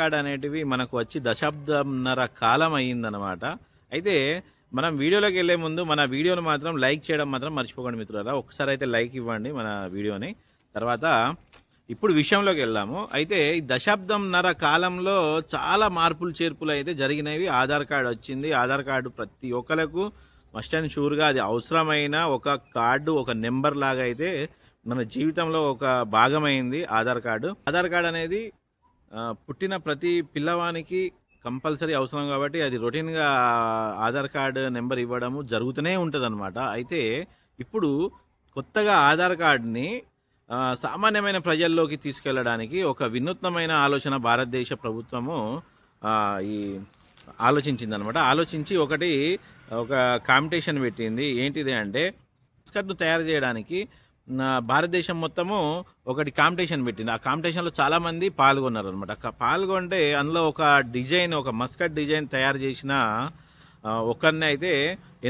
Card అనేటివి మనకు వచ్చి దశాబ్దంన్నర కాలం అయ్యిందనమాట. అయితే మనం వీడియోలోకి వెళ్ళే ముందు మన వీడియోని మాత్రం లైక్ చేయడం మాత్రం మర్చిపోకండి మిత్రులారా. ఒక్కసారి అయితే లైక్ ఇవ్వండి మన వీడియోని. తర్వాత ఇప్పుడు విషయంలోకి వెళ్దాము. అయితే ఈ దశాబ్దంన్నర కాలంలో చాలా మార్పులు చేర్పులు అయితే జరిగినవి. ఆధార్ కార్డ్ వచ్చింది. ఆధార్ కార్డు ప్రతి ఒక్కరికి మస్ట్ అండ్ షూర్గా అది అవసరమైన ఒక కార్డు, ఒక నెంబర్ లాగా అయితే మన జీవితంలో ఒక భాగమైంది ఆధార్ కార్డు. ఆధార్ కార్డు అనేది పుట్టిన ప్రతి పిల్లవానికి కంపల్సరీ అవసరం కాబట్టి అది రొటీన్గా ఆధార్ కార్డు నెంబర్ ఇవ్వడము జరుగుతూనే ఉంటుందన్నమాట. అయితే ఇప్పుడు కొత్తగా ఆధార్ కార్డుని సామాన్యమైన ప్రజల్లోకి తీసుకెళ్ళడానికి ఒక వినూత్నమైన ఆలోచన భారతదేశ ప్రభుత్వము ఈ ఆలోచించిందనమాట. ఆలోచించి ఒక కాంపిటీషన్ పెట్టింది. ఏంటిది అంటే కార్డును తయారు చేయడానికి భారతదేశం మొత్తము ఒకటి కాంపిటీషన్ పెట్టింది. ఆ కాంపిటీషన్లో చాలామంది పాల్గొన్నారు అనమాట. పాల్గొంటే అందులో ఒక మస్కట్ డిజైన్ తయారు చేసిన ఒకరిని అయితే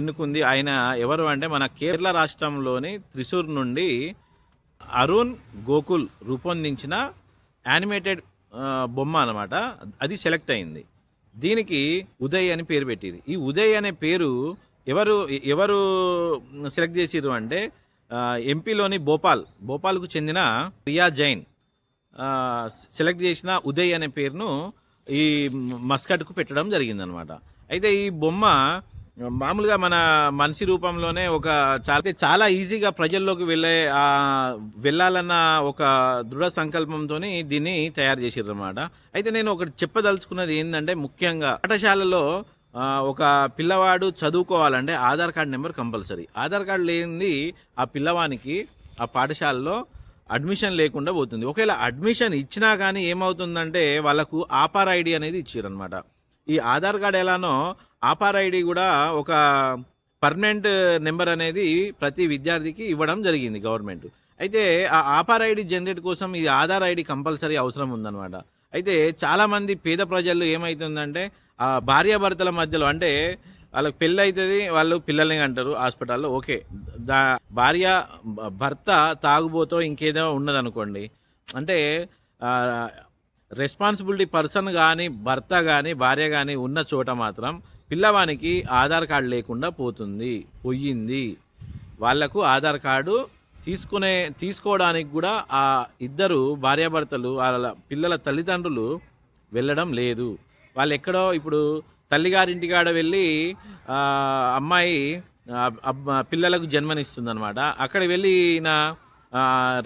ఎన్నుకుంది. ఆయన ఎవరు అంటే మన కేరళ రాష్ట్రంలోని త్రిశూర్ నుండి అరుణ్ గోకుల్ రూపొందించిన యానిమేటెడ్ బొమ్మ అనమాట. అది సెలెక్ట్ అయింది. దీనికి ఉదయ్ అని పేరు పెట్టింది. ఈ ఉదయ్ అనే పేరు ఎవరు సెలెక్ట్ చేసిర్రు అంటే ఎంపీలోని భోపాల్కు చెందిన ప్రియా జైన్ సెలెక్ట్ చేసిన ఉదయ్ అనే పేరును ఈ మస్కట్కు పెట్టడం జరిగిందనమాట. అయితే ఈ బొమ్మ మామూలుగా మన మనిషి రూపంలోనే చాలా ఈజీగా ప్రజల్లోకి వెళ్ళాలన్న ఒక దృఢ సంకల్పంతో దీన్ని తయారు చేసిర్రు అనమాట. అయితే నేను ఒకటి చెప్పదలుచుకున్నది ఏంటంటే, ముఖ్యంగా పాఠశాలలో ఒక పిల్లవాడు చదువుకోవాలంటే Aadhaar card number compulsory. Aadhaar card లేనిది ఆ పిల్లవానికి ఆ పాఠశాలలో అడ్మిషన్ లేకుండా పోతుంది. ఒకవేళ అడ్మిషన్ ఇచ్చినా కానీ ఏమవుతుందంటే వాళ్ళకు ఆపార్ ఐడి అనేది ఇచ్చారనమాట. ఈ ఆధార్ కార్డు ఎలానో ఆపార్ ఐడి కూడా ఒక పర్మనెంట్ నెంబర్ అనేది ప్రతి విద్యార్థికి ఇవ్వడం జరిగింది గవర్నమెంట్. అయితే ఆ ఆపార్ ఐడి జనరేట్ కోసం ఇది ఆధార్ ఐడి కంపల్సరీ అవసరం ఉందన్నమాట. అయితే చాలామంది పేద ప్రజలు ఏమవుతుందంటే భార్యాభర్తల మధ్యలో, అంటే వాళ్ళకి పెళ్ళి అవుతుంది, వాళ్ళు పిల్లల్ని అంటారు హాస్పిటల్లో. ఓకే, భర్త తాగుబోతో ఇంకేదో ఉన్నదనుకోండి, అంటే రెస్పాన్సిబిలిటీ పర్సన్ కానీ భర్త కానీ భార్య కానీ ఉన్న చోట మాత్రం పిల్లవానికి ఆధార్ కార్డు లేకుండా పోయింది. వాళ్లకు ఆధార్ కార్డు తీసుకోవడానికి కూడా ఆ ఇద్దరు భార్యాభర్తలు వాళ్ళ పిల్లల తల్లిదండ్రులు వెళ్ళడం లేదు. వాళ్ళు ఎక్కడో ఇప్పుడు తల్లిగారింటికాడ వెళ్ళి అమ్మాయి పిల్లలకు జన్మనిస్తుందన్నమాట. అక్కడ వెళ్ళిన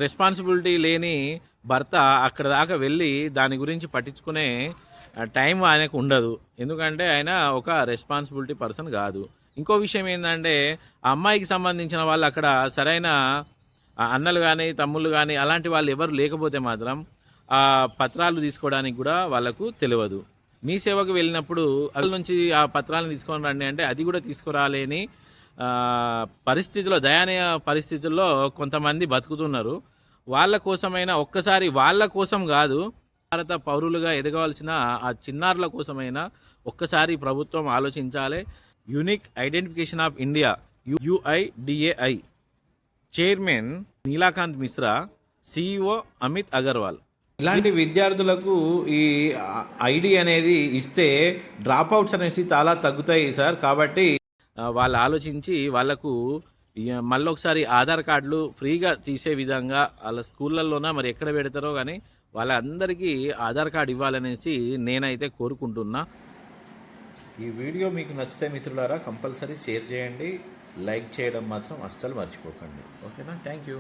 రెస్పాన్సిబిలిటీ లేని భర్త అక్కడ దాకా వెళ్ళి దాని గురించి పట్టించుకునే టైం ఆయనకు ఉండదు. ఎందుకంటే ఆయన ఒక రెస్పాన్సిబిలిటీ పర్సన్ కాదు. ఇంకో విషయం ఏంటంటే, ఆ అమ్మాయికి సంబంధించిన వాళ్ళు అక్కడ సరైన అన్నలు కానీ తమ్ముళ్ళు కానీ అలాంటి వాళ్ళు ఎవరు లేకపోతే మాత్రం ఆ పత్రాలు తీసుకోవడానికి కూడా వాళ్ళకు తెలియదు. మీ సేవకు వెళ్ళినప్పుడు అక్కడ నుంచి ఆ పత్రాలను తీసుకొని రండి అంటే అది కూడా తీసుకురాలేని దయనీయ పరిస్థితుల్లో కొంతమంది బతుకుతున్నారు. వాళ్ళ కోసమైనా ఒక్కసారి, వాళ్ళ కోసం కాదు, భారత పౌరులుగా ఎదగవలసిన ఆ చిన్నారుల కోసమైనా ఒక్కసారి ప్రభుత్వం ఆలోచించాలి. Unique identification of India UIDAI chairman Neelakanth Mishra, CEO Amit Agarwal ఇలాంటి విద్యార్థులకు ఈ ఐడి అనేది ఇస్తే డ్రాప్ అవుట్స్ అనేసి చాలా తగ్గుతాయి సార్. కాబట్టి వాళ్ళు ఆలోచించి వాళ్ళకు మళ్ళొకసారి ఆధార్ కార్డులు ఫ్రీగా తీసే విధంగా వాళ్ళ స్కూళ్ళల్లోనా మరి ఎక్కడ పెడతారో కానీ వాళ్ళందరికీ ఆధార్ కార్డు ఇవ్వాలనేసి నేనైతే కోరుకుంటున్నా. ఈ వీడియో మీకు నచ్చితే మిత్రులారా కంపల్సరీ షేర్ చేయండి, లైక్ చేయడం మాత్రం అస్సలు మర్చిపోకండి. ఓకేనా? Thank you.